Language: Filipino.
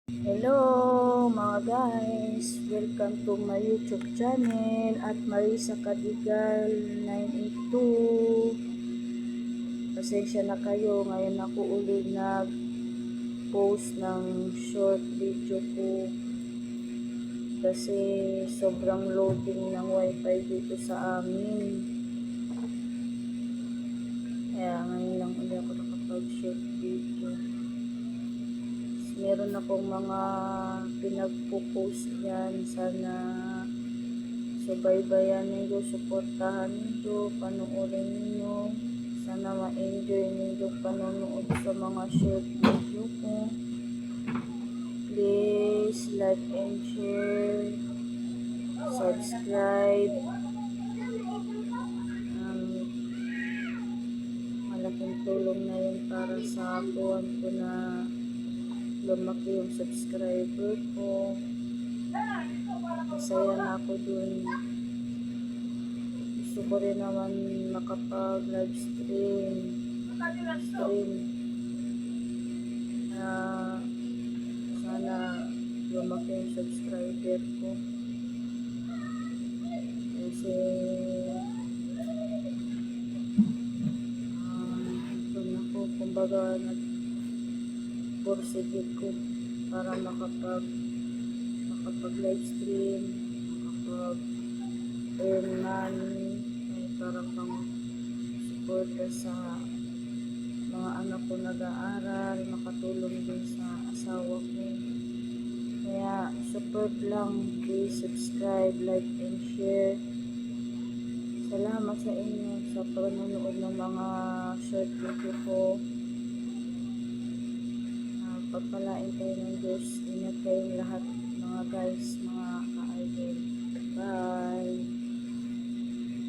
Hello mga guys! Welcome to my YouTube channel at Marisa Kadigal 982. Pasensya na kayo, ngayon ako ulit nag-post ng short video ko kasi sobrang loading ng wifi dito sa amin. Kaya ngayon lang ulit ako nakapag-short video. Meron akong mga pinagpo-post yan. Sana subaybayan ninyo, suportahan ninyo, panoorin ninyo. Sana ma-enjoy ninyo panonood sa mga short video ko. Please like and share, subscribe. Malaking tulong na yun para sa akin ko na lumaki yung subscriber ko. Masaya na ako dun. Gusto ko rin naman makapag live stream. Sana lumaki yung subscriber ko. Kasi doon ako kumbaga nagpursige ko para makapag live stream, makapag earn money, ay parang pang suporta sa mga anak ko nag-aaral, makatulong din sa asawa ko. Kaya support lang, please subscribe, like and share. Salamat sa inyo sa panonood ng mga short video ko. Pagpalain kayo ng Diyos. Ingat kayong lahat mga guys, mga